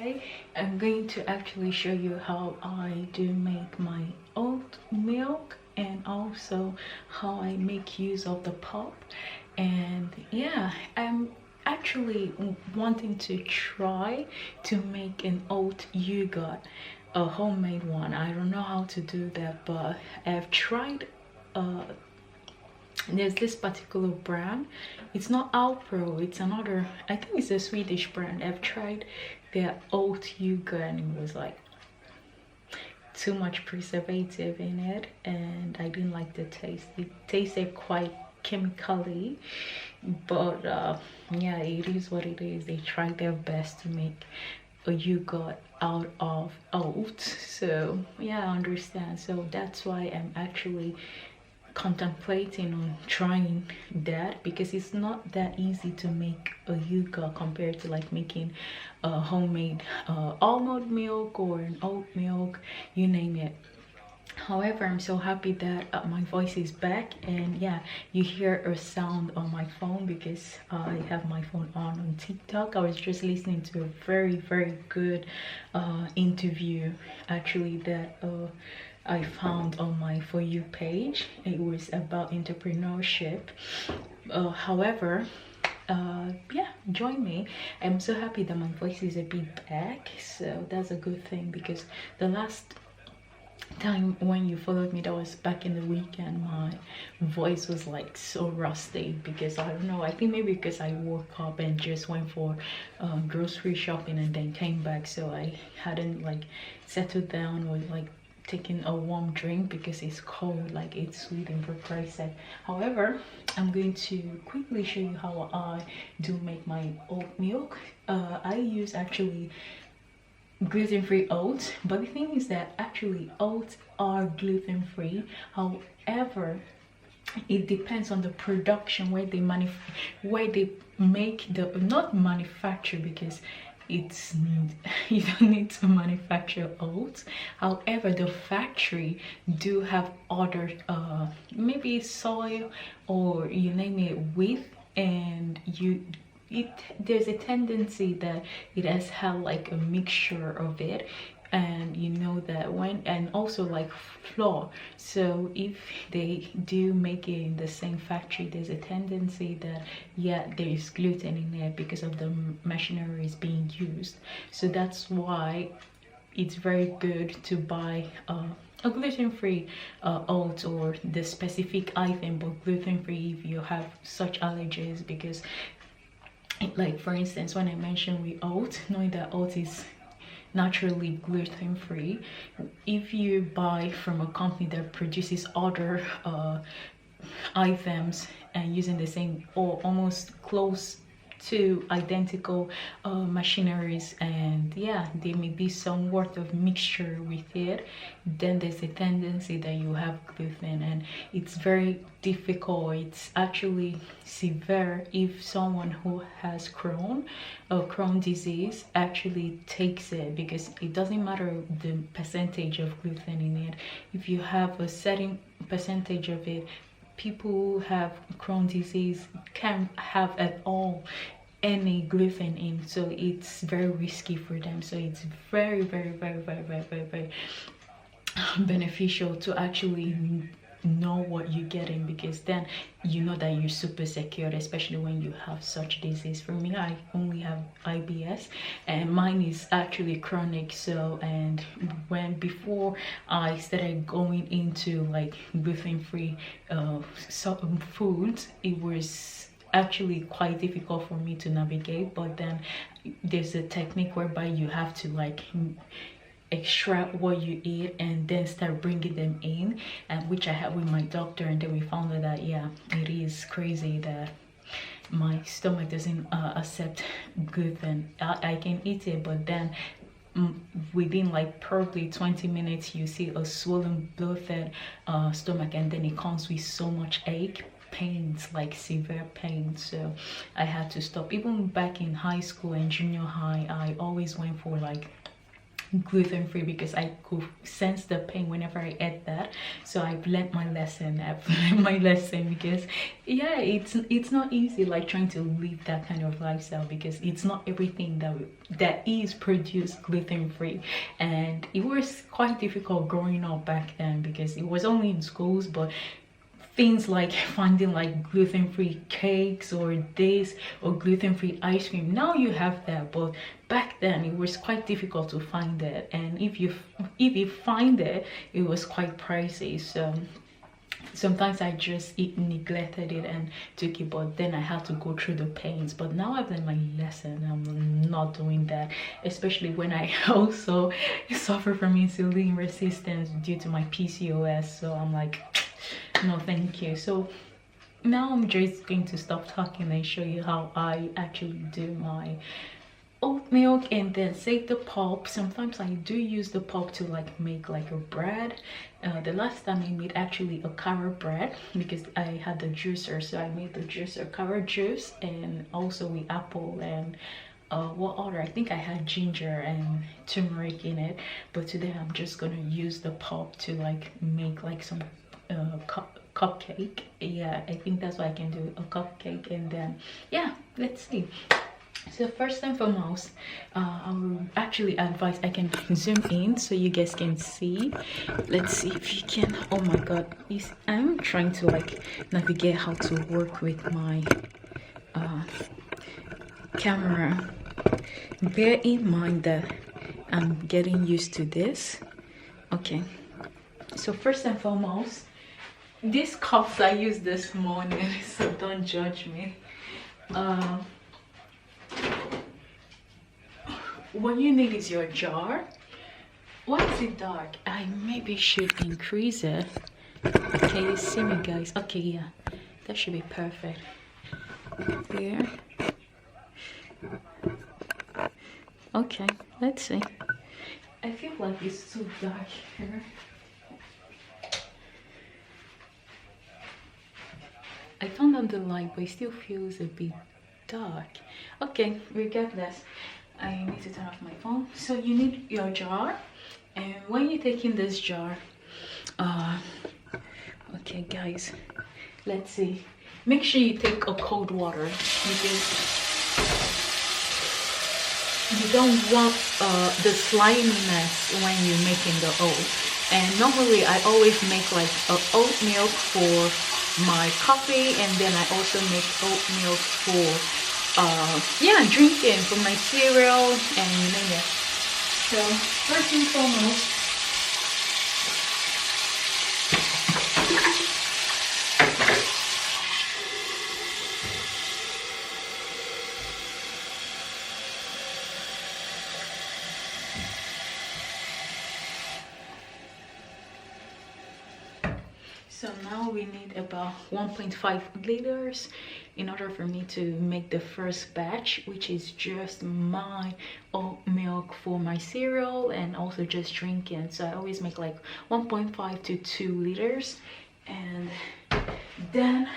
today I'm going to actually show you how I do make my oat milk and also how I make use of the pop. And yeah, I'm actually wanting to try to make an oat yogurt, a homemade one. I don't know how to do that, but I've tried there's this particular brand. It's not Alpro, it's another, I think it's a Swedish brand. I've tried their oat yogurt and it was like too much preservative in it, and I didn't like the taste. It tasted quite chemically, but yeah, it is what it is. They tried their best to make a yogurt out of oats, so yeah, I understand. So that's why I'm actually contemplating on trying that, because it's not that easy to make a yogurt compared to like making a homemade almond milk or an oat milk, you name it. However, I'm so happy that my voice is back, and yeah, you hear a sound on my phone because I have my phone on TikTok. I was just listening to a very good interview actually that I found on my For You page. It was about entrepreneurship. However, yeah, join me. I'm so happy that my voice is a bit back, so that's a good thing, because the last time when you followed me, that was back in the weekend, my voice was like so rusty because I don't know, I think maybe because I woke up and just went for grocery shopping and then came back, so I hadn't like settled down or like taking a warm drink because it's cold, like it's Sweden for Christ's sake. However, I'm going to quickly show you how I do make my oat milk. I use actually gluten-free oats, but the thing is that actually oats are gluten-free. However, it depends on the production, where they make the, not manufacture, because it's you don't need to manufacture oats. However, the factory do have other maybe soy or you name it wheat, and there's a tendency that it has had like a mixture of it, and you know that when, and also like flour. So if they do make it in the same factory, there's a tendency that yeah, there is gluten in there because of the machineries being used. So that's why it's very good to buy a gluten-free oat, or the specific item, but gluten-free if you have such allergies. Because like for instance, when I mentioned with oat, knowing that oat is naturally gluten-free, if you buy from a company that produces other items and using the same or almost close to identical machineries, and yeah, there may be some worth of mixture with it, then there's a tendency that you have gluten, and it's very difficult. It's actually severe if someone who has Crohn disease actually takes it, because it doesn't matter the percentage of gluten in it. If you have a certain percentage of it, people who have Crohn disease can't have at all any gluten in, so it's very risky for them. So it's very beneficial to actually know what you're getting, because then you know that you're super secure, especially when you have such disease. For me, I only have IBS, and mine is actually chronic. So, and before I started going into like gluten-free foods, it was actually quite difficult for me to navigate. But then there's a technique whereby you have to like extract what you eat and then start bringing them in, and which I had with my doctor, and then we found out that yeah, it is crazy that my stomach doesn't accept gluten. I can eat it, but then within like probably 20 minutes you see a swollen bloated stomach, and then it comes with so much ache, pains, like severe pain. So I had to stop. Even back in high school and junior high, I always went for like gluten-free because I could sense the pain whenever I ate that. So I've learned my lesson. Because yeah, it's not easy like trying to live that kind of lifestyle, because it's not everything that is produced gluten-free, and it was quite difficult growing up back then because it was only in schools. But things like finding like gluten-free cakes or this or gluten-free ice cream, now you have that, but back then it was quite difficult to find it, and if you find it, it was quite pricey. So sometimes I just neglected it and took it, but then I had to go through the pains. But now I've learned my lesson. I'm not doing that, especially when I also suffer from insulin resistance due to my PCOS. So I'm like, no thank you. So now I'm just going to stop talking and show you how I actually do my oat milk and then save the pulp. Sometimes I do use the pulp to like make like a bread. The last time I made actually a carrot bread because I had the juicer, so I made the juicer carrot juice, and also with apple and what other, I think I had ginger and turmeric in it. But today I'm just gonna use the pulp to like make like some cupcake. Yeah, I think that's what I can do, a cupcake. And then yeah, let's see. So first and foremost, I will actually advise, I can zoom in so you guys can see. Let's see if you can. Oh my god, I'm trying to like navigate how to work with my camera. Bear in mind that I'm getting used to this. Okay, so first and foremost, these cups I used this morning, so don't judge me. What you need is your jar. Why is it dark? I maybe should increase it. Okay, you see me guys? Okay, yeah, that should be perfect. There. Okay, let's see. I feel like it's too dark here. I turned on the light, but it still feels a bit dark. Okay, regardless, I need to turn off my phone. So you need your jar, and when you take in this jar, okay guys, let's see. Make sure you take a cold water because you don't want the sliminess when you're making the oat. And normally I always make like oat milk for my coffee, and then I also make oat milk for yeah, drinking, for my cereal and you name it. So first and foremost, so now we need about 1.5 liters in order for me to make the first batch, which is just my oat milk for my cereal and also just drinking. So I always make like 1.5 to 2 liters. And then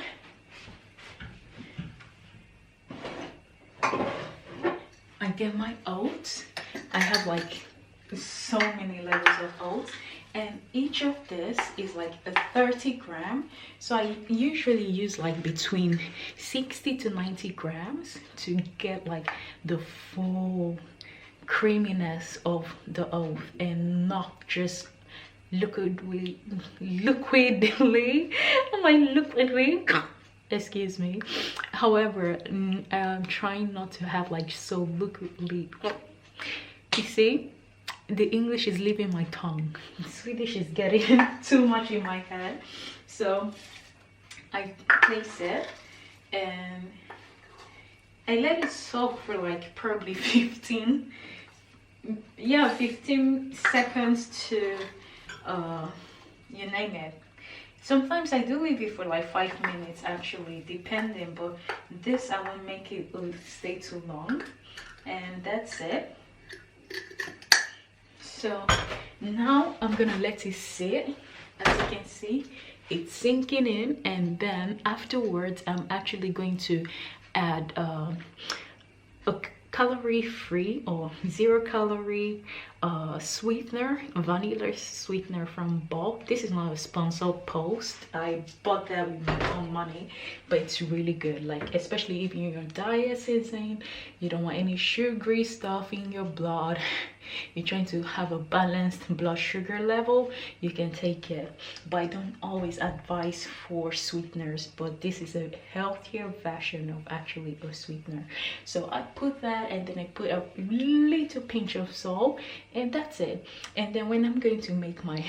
I get my oats. I have like so many levels of oats, and each of this is like a 30 gram. So I usually use like between 60 to 90 grams to get like the full creaminess of the oat and not just liquidly excuse me. However, I'm trying not to have like so liquidly. You see, the English is leaving my tongue. Swedish is getting too much in my head. So I place it and I let it soak for like probably 15 seconds to you name it. Sometimes I do leave it for like 5 minutes actually, depending, but this I won't make it stay too long. And that's it. So now I'm gonna let it sit. As you can see, it's sinking in, and then afterwards I'm actually going to add a calorie free or 0 calorie sweetener, vanilla sweetener from bulk. This is not a sponsored post. I bought that with my own money, but it's really good, like especially if you're in your diet season, you don't want any sugary stuff in your blood, you're trying to have a balanced blood sugar level, you can take it. But I don't always advise for sweeteners, but this is a healthier version of actually a sweetener. So I put that, and then I put a little pinch of salt, and that's it. And then when I'm going to make my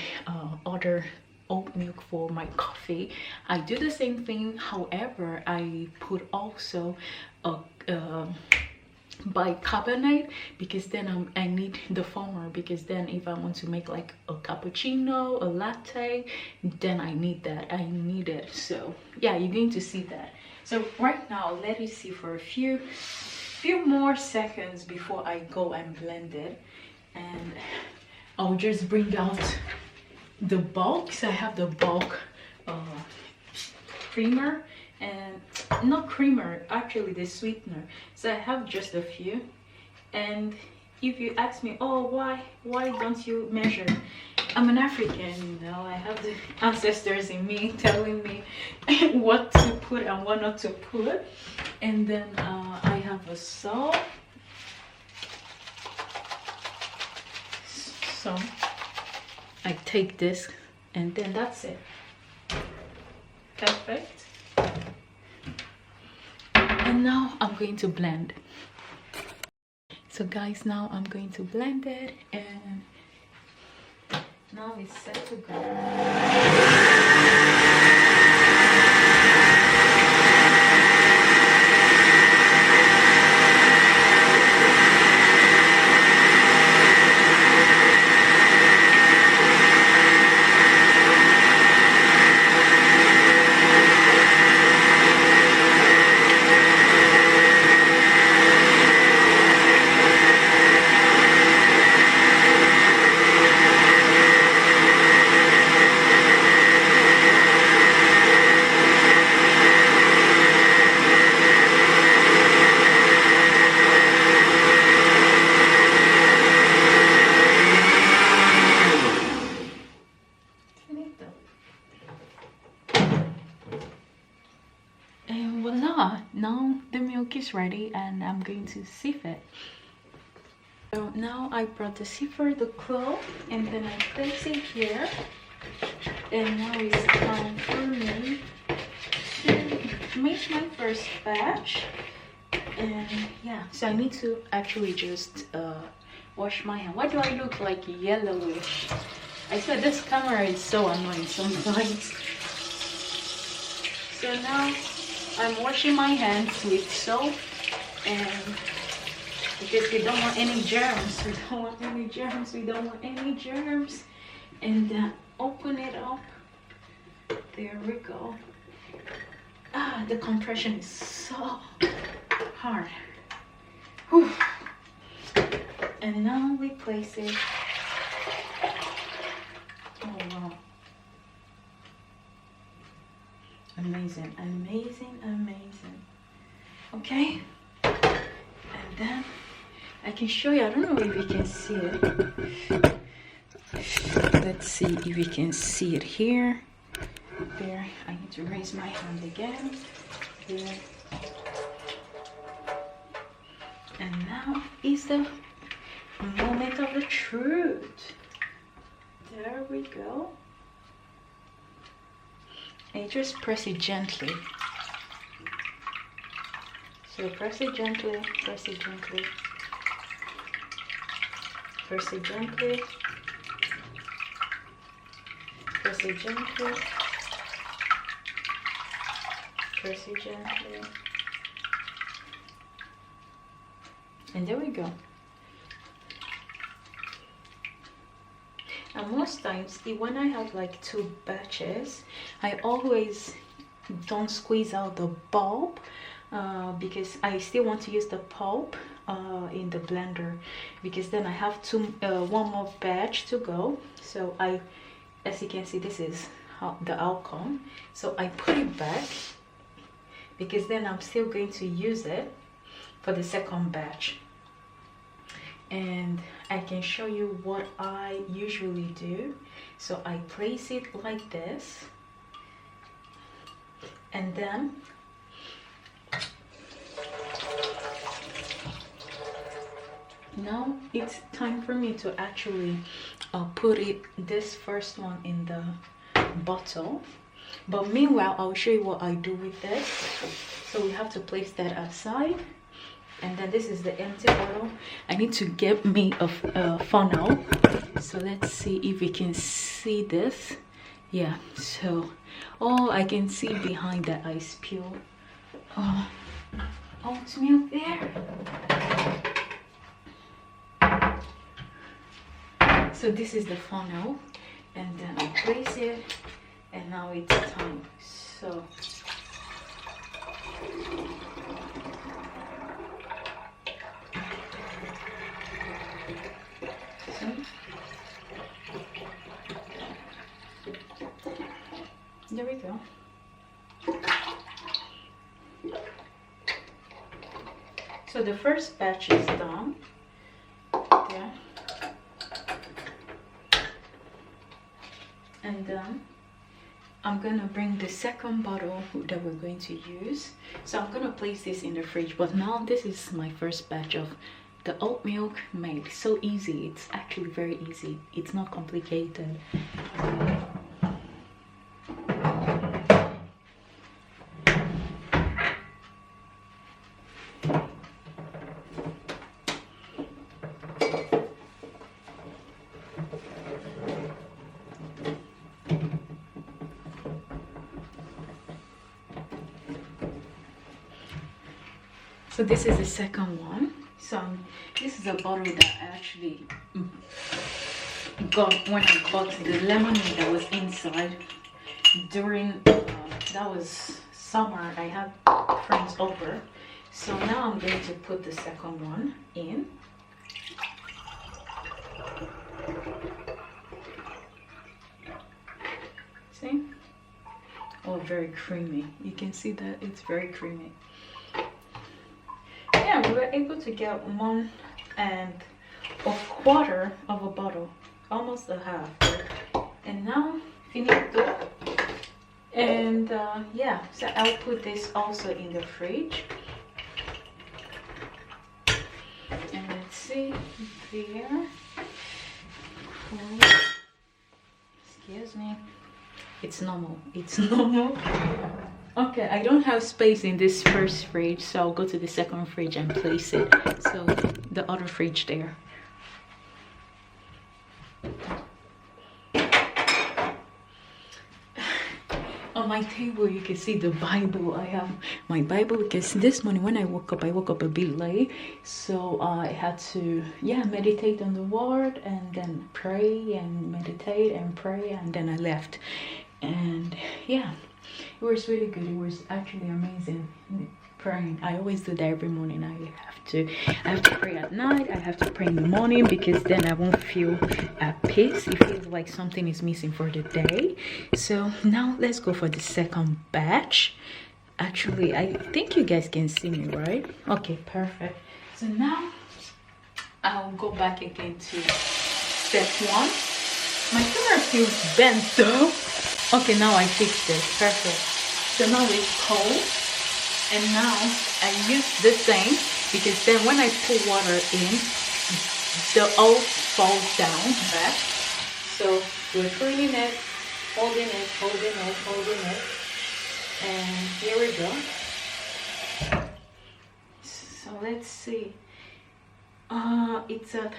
other oat milk for my coffee, I do the same thing. However, I put also a bicarbonate, because then I need the foamer, because then if I want to make like a cappuccino, a latte, then I need that, I need it. So yeah, you're going to see that. So right now, let it see for a few more seconds before I go and blend it, and I'll just bring out the bulk. So I have the bulk creamer, and not creamer, actually the sweetener. So I have just a few. And if you ask me, oh, why don't you measure? I'm an African, you know, I have the ancestors in me telling me what to put and what not to put. And then I have a salt. So I take this, and then that's it. Perfect. And now I'm going to blend. So guys, now I'm going to blend it, and now it's set to go. And voila, now the milk is ready, and I'm going to sieve it. So now I brought the sieve, the cloth, and then I place it here. And now it's time for me to make my first batch. And yeah, so I need to actually just wash my hand. Why do I look like yellowish? I said this camera is so annoying sometimes. So now I'm washing my hands with soap, and because we don't want any germs, and open it up. There we go. The compression is so hard. Whew. And now we place it. Oh wow. Amazing, amazing, amazing. Okay, and then I can show you. I don't know if you can see it. Let's see if you can see it here. There, I need to raise my hand again. There. And now is the moment of the truth. There we go. And just press it gently. So press it gently, press it gently, press it gently, press it gently, press it gently. And there we go. And most times, when I have like 2 batches, I always don't squeeze out the bulb because I still want to use the pulp in the blender, because then I have one more batch to go. So as you can see, this is the outcome. So I put it back, because then I'm still going to use it for the second batch. and I can show you what I usually do. So I place it like this, and then now it's time for me to actually put this first one in the bottle. But meanwhile, I'll show you what I do with this. So we have to place that aside, and then this is the empty bottle. I need to get me a funnel. So let's see if we can see this. Yeah, so I can see behind that I spill oatmilk there. So this is the funnel, and then I place it, and now it's time. So there we go. So the first batch is done. Yeah. And then I'm gonna bring the second bottle that we're going to use. So I'm gonna place this in the fridge, but now this is my first batch of the oat milk made. So easy. It's actually very easy. It's not complicated. So this is the second one. So this is a bottle that I actually got when I bought the lemonade that was inside during that was summer. I had friends over, so now I'm going to put the second one in. See? Oh, very creamy. You can see that it's very creamy. Yeah, we were able to get 1 1/4 of a bottle, almost a half. And now finito. And yeah, so I'll put this also in the fridge. And let's see there. Excuse me. It's normal. It's normal. Okay, I don't have space in this first fridge, so I'll go to the second fridge and place it. So the other fridge there. On my table you can see the Bible. I have my Bible because this morning when I woke up a bit late, so I had to meditate on the word and then pray and meditate and pray, and then I left. And yeah, it was really good. It was actually amazing praying. I always do that every morning. I have to pray at night. I have to pray in the morning because then I won't feel at peace. It feels like something is missing for the day. So now let's go for the second batch. Actually, I think you guys can see me, right? Okay, perfect. So now I'll go back again to step 1. My camera feels bent though. Okay, now I fixed it. Perfect. So now it's cold, and now I use the same because then when I put water in, the oat falls down back. So we're cleaning it, holding it, holding it, holding it, and here we go. So let's see. It's at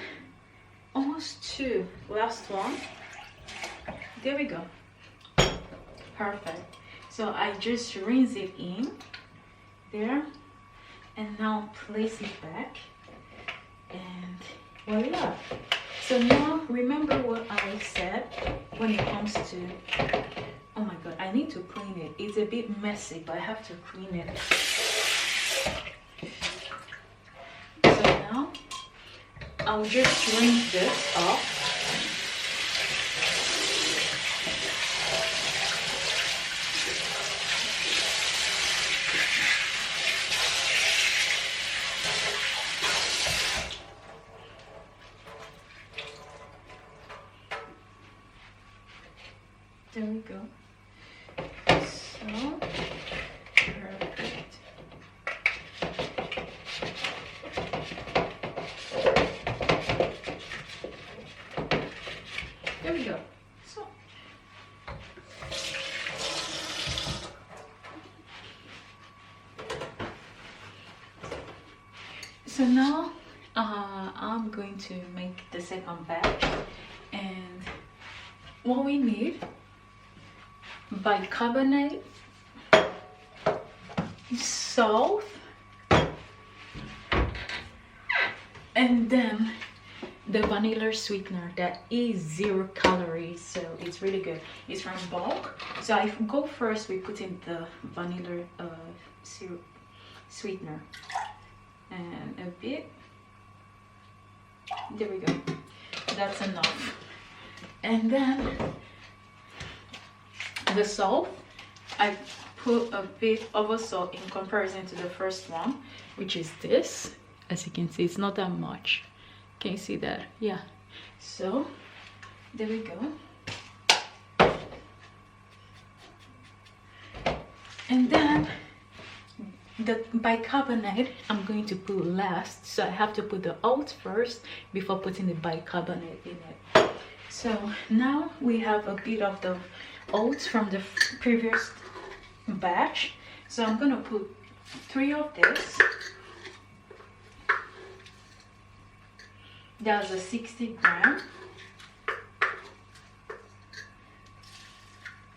almost 2. Last one. There we go. Perfect. So I just rinse it in there, and now place it back, and voila. So now remember what I said when it comes to, oh my god, I need to clean it. It's a bit messy, but I have to clean it. So now I'll just rinse this off. So now I'm going to make the second batch, and what we need: bicarbonate, salt, and then the vanilla sweetener that is 0 calories, so it's really good. It's from bulk. So I go first with putting the vanilla syrup sweetener and a bit. There we go, that's enough. And then the salt, I put a bit of a salt in comparison to the first one, which is this. As you can see, it's not that much. Can you see that? Yeah. So there we go. And then the bicarbonate I'm going to put last, so I have to put the oats first before putting the bicarbonate in it. So now we have a bit of the oats from the previous batch, so I'm gonna put 3 of this. That's a 60 gram,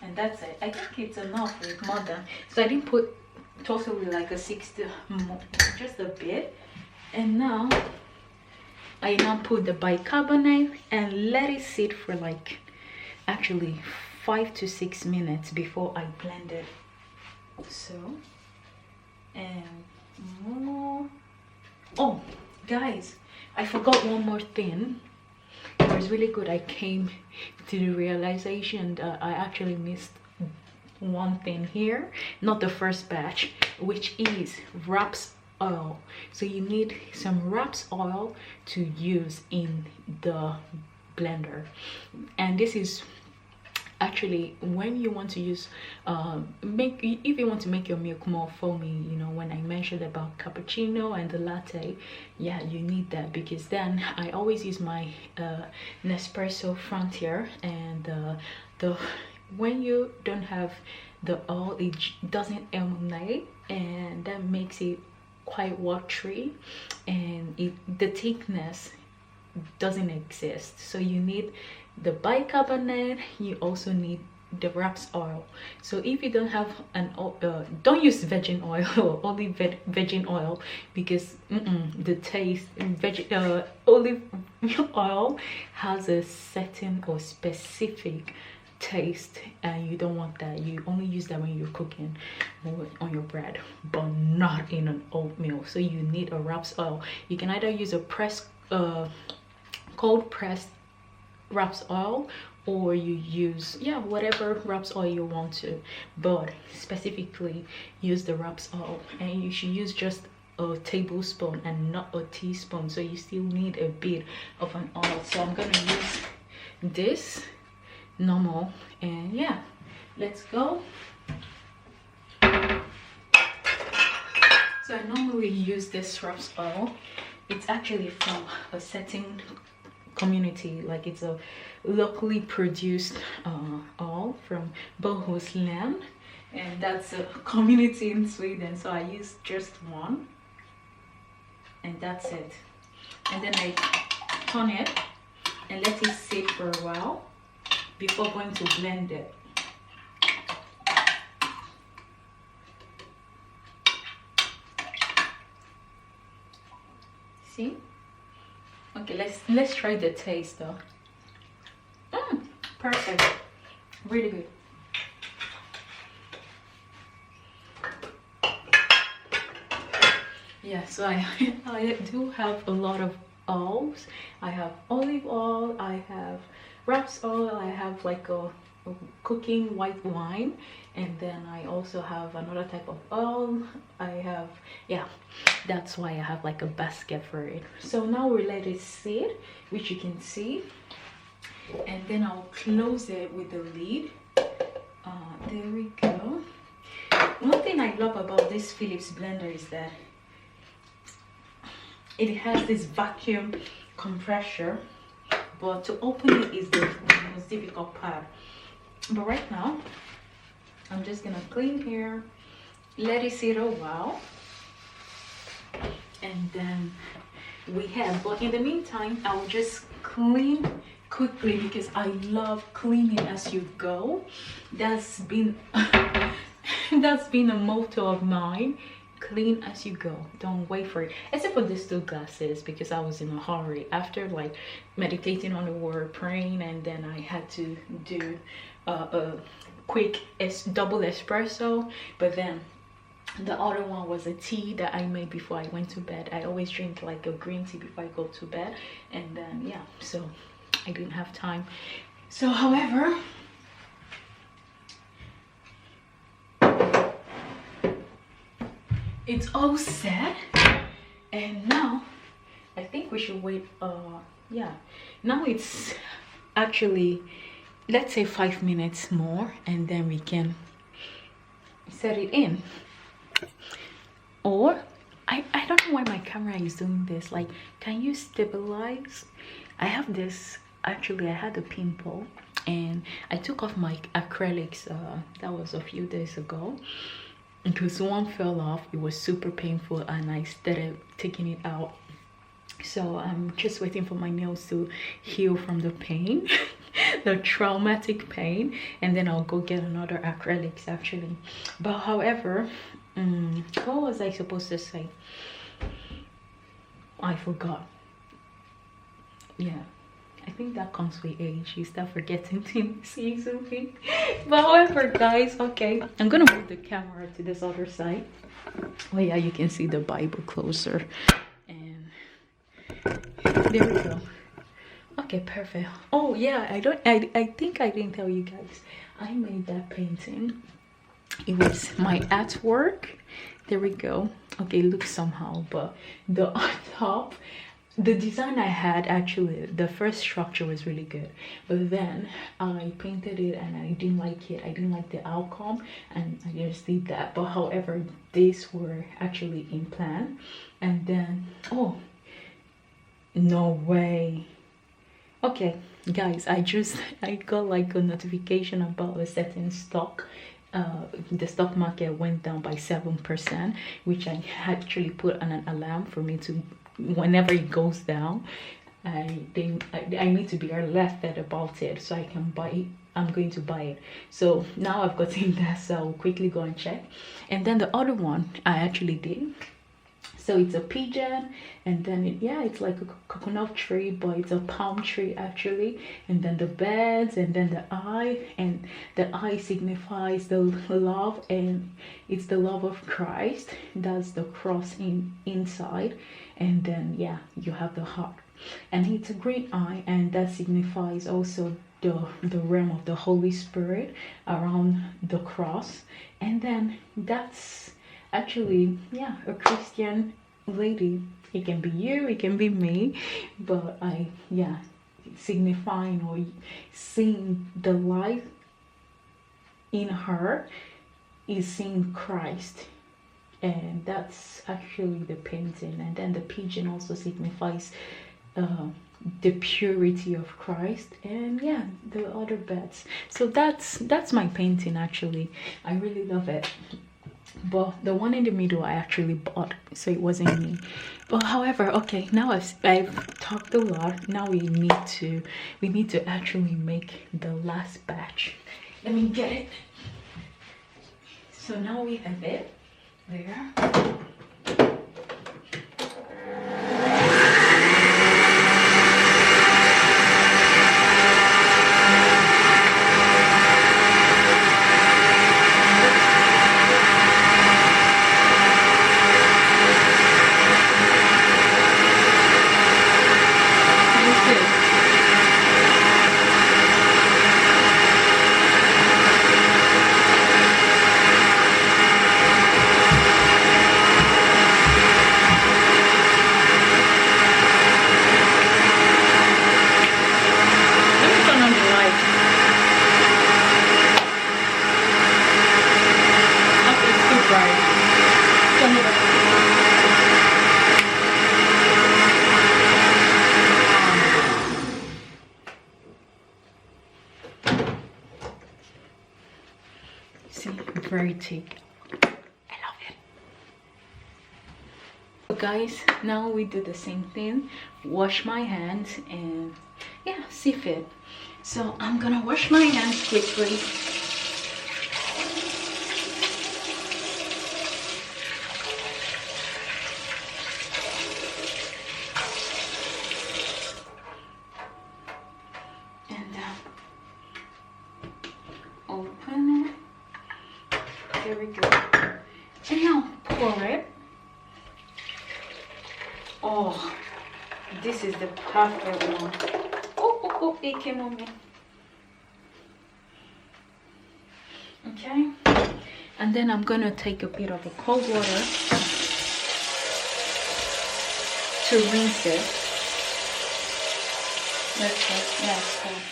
and that's it. I think it's enough with more than, so I didn't put totally like a 60, just a bit. And now I put the bicarbonate and let it sit for like actually 5 to 6 minutes before I blend it. So, and more. Oh guys, I forgot one more thing. It was really good. I came to the realization that I actually missed one thing here, not the first batch, which is raps oil. So you need some raps oil to use in the blender, and this is actually when you want to use if you want to make your milk more foamy, you know, when I mentioned about cappuccino and the latte, yeah, you need that, because then I always use my Nespresso Frontier, and the when you don't have the oil, it doesn't emulate, and that makes it quite watery, and the thickness doesn't exist. So you need the bicarbonate, you also need the raps oil. So if you don't have an don't use virgin oil or olive virgin oil, because the taste olive oil has a certain or specific taste, and you don't want that. You only use that when you're cooking on your bread, but not in an oatmeal. So you need a raps oil. You can either use a cold pressed raps oil, or you use, yeah, whatever raps oil you want to, but specifically use the raps oil, and you should use just a tablespoon and not a teaspoon. So you still need a bit of an oil. So I'm gonna use this normal, and yeah, let's go. So I normally use this raps oil. It's actually from a certain community, like it's a locally produced oil from Bohuslän, and that's a community in Sweden. So I use just one, and that's it. And then I turn it and let it sit for a while before going to blend it. See? Okay, let's try the taste though. Perfect, really good. Yeah, so I do have a lot of oils. I have olive oil, I have raps oil, I have like a cooking white wine, and then I also have another type of oil. I have, yeah, that's why I have like a basket for it. So now we let it sit, which you can see, and then I'll close it with the lid. There we go. One thing I love about this Philips blender is that it has this vacuum compressor, but to open it is the most difficult part. But right now I'm just gonna clean here, let it sit a while, and then we have, but in the meantime I'll just clean quickly because I love cleaning as you go. That's been that's been a motto of mine. Clean as you go, don't wait for it, except for these two glasses because I was in a hurry after like meditating on the word, praying, and then I had to do a quick double espresso. But then the other one was a tea that I made before I went to bed. I always drink like a green tea before I go to bed, and then yeah, so I didn't have time. So however, it's all set, and now I think we should wait. Yeah, now it's actually, let's say 5 minutes more, and then we can set it in. Or I don't know why my camera is doing this. Like, can you stabilize? I have this, actually I had a pimple and I took off my acrylics, that was a few days ago, because one fell off. It was super painful and I started taking it out. So I'm just waiting for my nails to heal from the pain, the traumatic pain, and then I'll go get another acrylics actually. But however, what was I supposed to say? I forgot. Yeah, I think that comes with age. You start forgetting things easily. But however, guys, okay, I'm gonna move the camera to this other side. Oh yeah, you can see the Bible closer. And there we go. Okay, perfect. Oh yeah, I think I didn't tell you guys, I made that painting. It was my artwork. There we go. Okay, it looks somehow, but the on top, the design I had, actually the first structure was really good, but then I painted it and I didn't like it. I didn't like the outcome and I just did that. But however, these were actually in plan. And then, oh no way. Okay guys, I got like a notification about a certain stock. The stock market went down by 7%, which I actually put on an alarm for me to, whenever it goes down, I need to be alerted about it so I can buy it. I'm going to buy it. So now I've gotten that, so I'll quickly go and check. And then the other one I actually did. So it's a pigeon, and then it's like a coconut tree, but it's a palm tree actually. And then the birds, and then the eye, and the eye signifies the love, and it's the love of Christ. That's the cross inside. And then yeah, you have the heart, and it's a green eye, and that signifies also the realm of the Holy Spirit around the cross. And then that's actually, yeah, a Christian lady. It can be you, it can be me, but signifying or seeing the light in her is seeing Christ. And that's actually the painting. And then the pigeon also signifies the purity of Christ, and yeah, the other birds. So that's my painting actually. I really love it. But the one in the middle I actually bought, so it wasn't me. But however, okay, now I've talked a lot. Now we need to actually make the last batch. Let me get it. So now we have it there. See, very thick. I love it. Guys, now we do the same thing. Wash my hands and yeah, see fit. So I'm gonna wash my hands quickly. And open it. There we go. And now pour it. Oh, this is the perfect one. Oh, it came on me. Okay, and then I'm gonna take a bit of the cold water to rinse it. Let's go. Yeah, it's cold.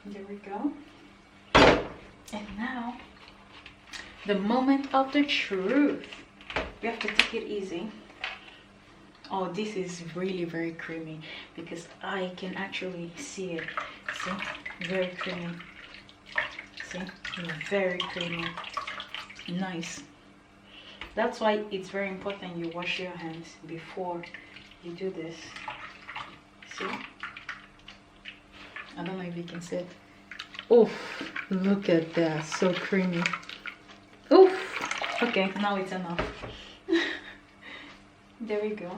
There we go. And now, the moment of the truth. We have to take it easy. Oh, this is really very creamy because I can actually see it. See, very creamy. See, very creamy. Nice. That's why it's very important you wash your hands before you do this. See, I don't know if you can see it. Oh, look at that, so creamy. Oof. Okay, now it's enough. There we go.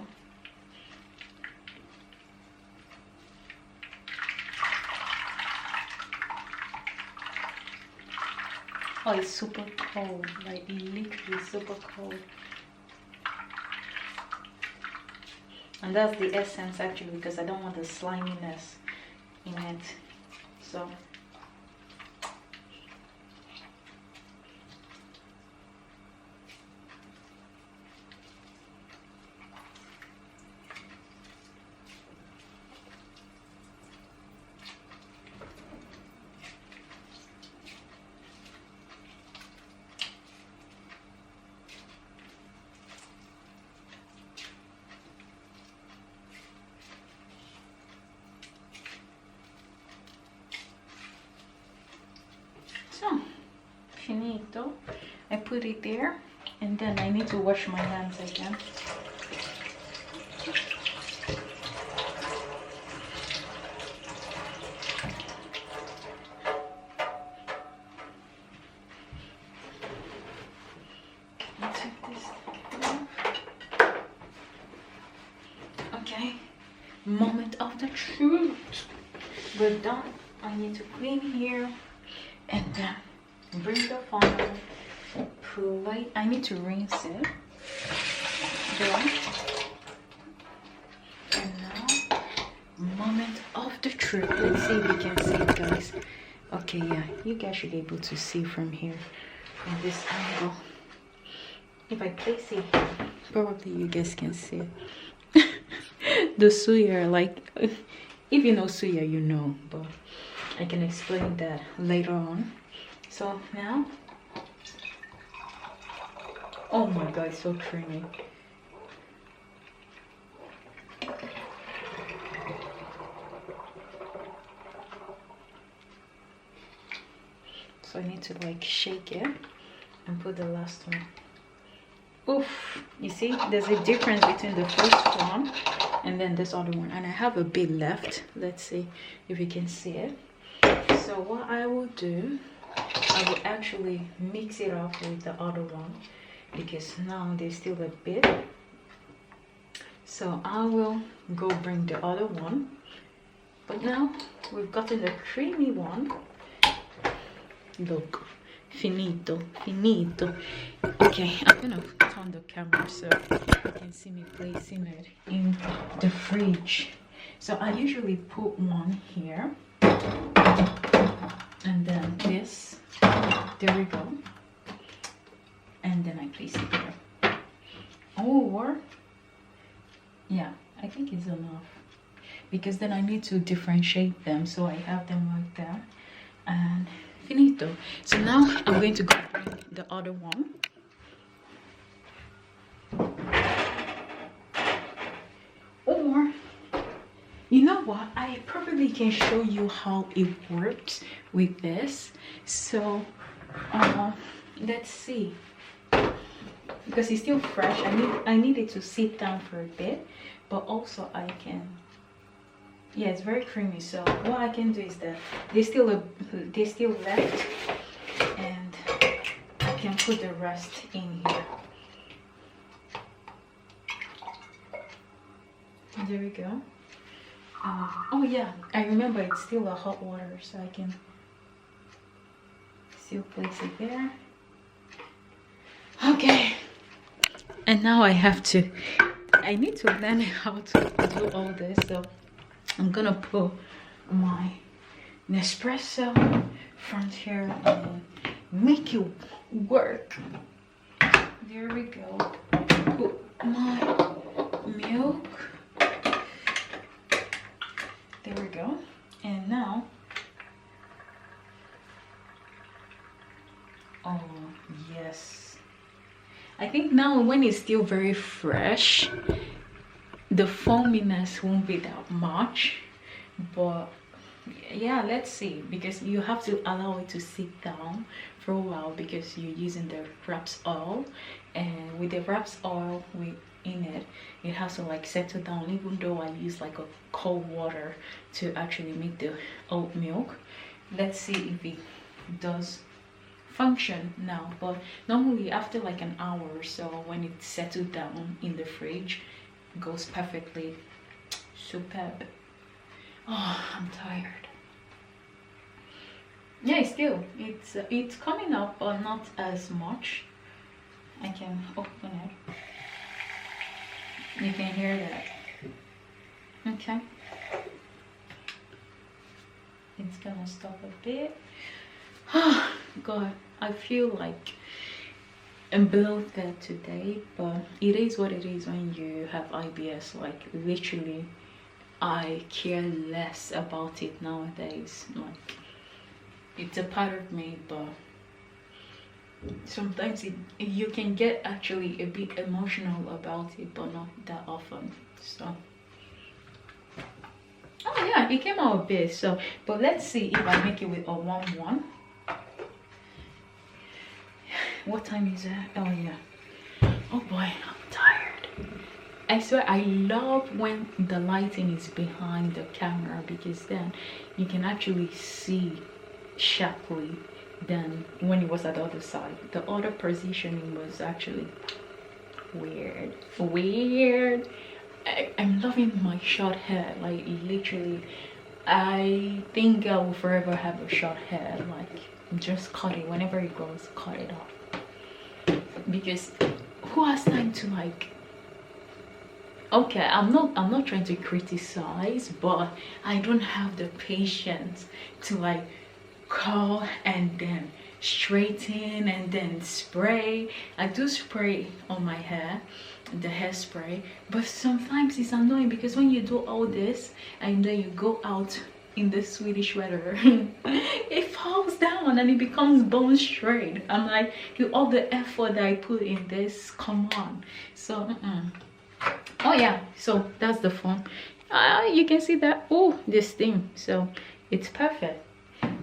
Oh, it's super cold, like literally super cold. And that's the essence actually, because I don't want the sliminess in it. So finito. I put it there and then I need to wash my hands again. Okay, moment of the truth. We're done. I need to clean here and then bring the funnel, plate. I need to rinse it. There. And now, moment of the truth. Let's see if we can see it, guys. Okay, yeah, you guys should be able to see from here, from this angle. If I place it here, probably you guys can see it. The suya, like, if you know suya, you know, but I can explain that later on. So now, oh my god, it's so creamy. So I need to like shake it and put the last one. Oof, you see there's a difference between the first one and then this other one, and I have a bit left. Let's see if you can see it. So what I will do, I will actually mix it up with the other one because now there's still a bit. So I will go bring the other one, but now we've gotten the creamy one. Look, finito. Okay, I'm gonna turn the camera so you can see me placing it in the fridge. So I usually put one here and then this, there we go, and then I place it there. Or yeah, I think it's enough because then I need to differentiate them, so I have them like that. And finito. So now I'm going to go bring the other one. Or you know what, I probably can show you how it works with this. So let's see, because it's still fresh. I need it to sit down for a bit, but also I can, yeah, it's very creamy. So what I can do is that there's still left, and I can put the rest in here. There we go. Oh yeah, I remember it's still a hot water, so I can still place it there. Okay, and now I need to learn how to do all this. So I'm gonna put my Nespresso front here and make it work. There we go. Put my milk. There we go. And now, oh yes, I think now when it's still very fresh, the foaminess won't be that much. But yeah, let's see, because you have to allow it to sit down for a while because you're using the raps oil, and with the raps oil in it, it has to like settle down, even though I use like a cold water to actually make the oat milk. Let's see if it does function now. But normally after like an hour or so, when it settled down in the fridge, it goes perfectly superb. Oh, I'm tired. Yeah, it's coming up, but not as much. I can open it. You can hear that. Okay. It's gonna stop a bit. Oh God, I feel like I'm bloated today, but it is what it is when you have IBS. Like literally, I care less about it nowadays. Like it's a part of me, but sometimes you can get actually a bit emotional about it, but not that often. So oh yeah, it came out a bit. So but let's see if I make it with a 1-1. What time is it? Oh yeah. Oh boy, I'm tired. I swear I love when the lighting is behind the camera, because then you can actually see sharply than when it was at the other side. The other positioning was actually weird. I'm loving my short hair. Like literally, I think I will forever have a short hair. Like just cut it whenever it grows, cut it off. Because who has time to like, okay, I'm not trying to criticize, but I don't have the patience to like curl and then straighten and then spray. I do spray on my hair, the hairspray, but sometimes it's annoying because when you do all this and then you go out in the Swedish weather, it falls down and it becomes bone straight. I'm like, all the effort that I put in this, come on. So oh yeah, so that's the phone. You can see that. Oh, this thing, so it's perfect.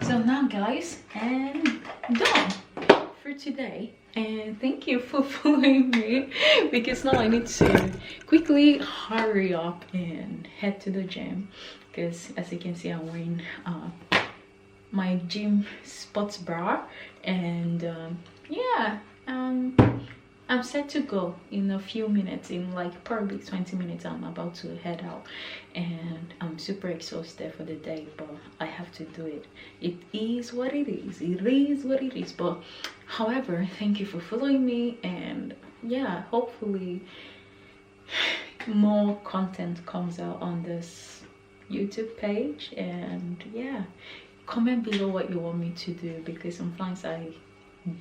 So now guys, and done for today, and thank you for following me, because now I need to quickly hurry up and head to the gym, because as you can see I'm wearing my gym sports bra, and yeah, I'm set to go in a few minutes. In like probably 20 minutes I'm about to head out, and I'm super exhausted for the day, but I have to do it. It is what it is. It is what it is. But however, thank you for following me, and yeah, hopefully more content comes out on this YouTube page. And yeah, comment below what you want me to do, because sometimes I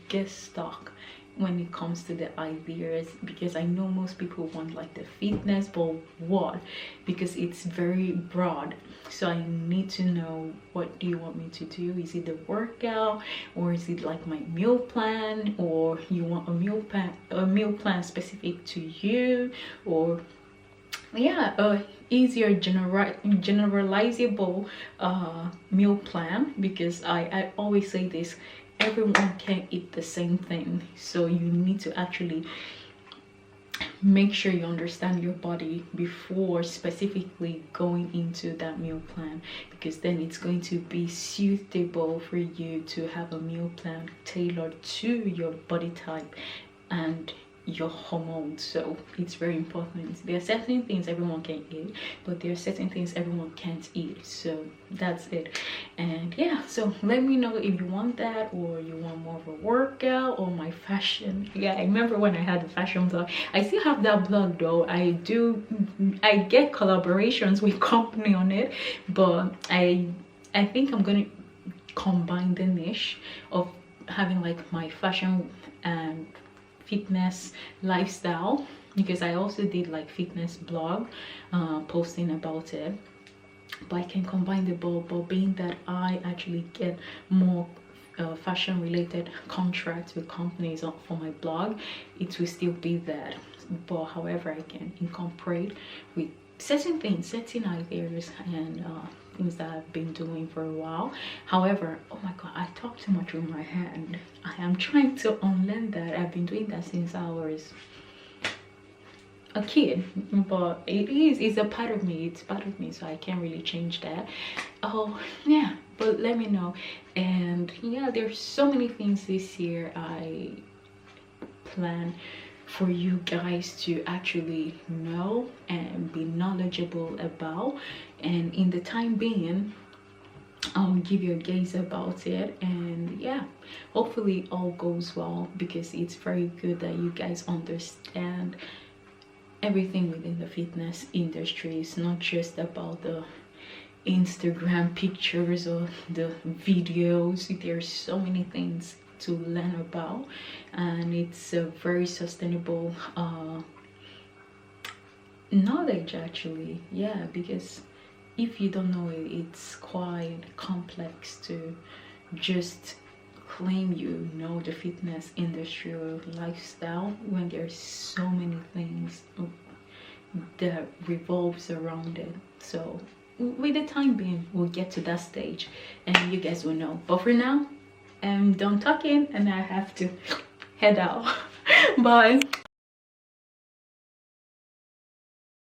get stuck when it comes to the ideas, because I know most people want like the fitness, but what, because it's very broad. So I need to know, what do you want me to do? Is it the workout, or is it like my meal plan, or you want a meal plan specific to you, or yeah, easier generalizable meal plan, because I always say this, everyone can't eat the same thing, so you need to actually make sure you understand your body before specifically going into that meal plan, because then it's going to be suitable for you to have a meal plan tailored to your body type and your hormones. So it's very important. There are certain things everyone can eat, but there are certain things everyone can't eat, so that's it. And yeah, so let me know if you want that, or you want more of a workout, or my fashion. Yeah, I remember when I had the fashion blog. I still have that blog though. I get collaborations with company on it, but I think I'm gonna combine the niche of having like my fashion and fitness lifestyle, because I also did like fitness blog posting about it, but I can combine the both. But being that I actually get more fashion related contracts with companies for my blog, it will still be that, but however I can incorporate with certain things, certain ideas, and things that I've been doing for a while. However, oh my god, I talk too much with my hand. I am trying to unlearn that. I've been doing that since I was a kid, but it's a part of me. It's part of me, so I can't really change that. Oh yeah, but let me know. And yeah, there's so many things this year I plan for you guys to actually know and be knowledgeable about, and in the time being I'll give you a gaze about it. And yeah, hopefully all goes well, because it's very good that you guys understand everything within the fitness industry. It's not just about the Instagram pictures or the videos. There's so many things to learn about, and it's a very sustainable knowledge actually. Yeah, because if you don't know it, it's quite complex to just claim you know the fitness industry or lifestyle when there's so many things that revolves around it. So with the time being, we'll get to that stage and you guys will know. But for now, I'm done talking and I have to head out. Bye.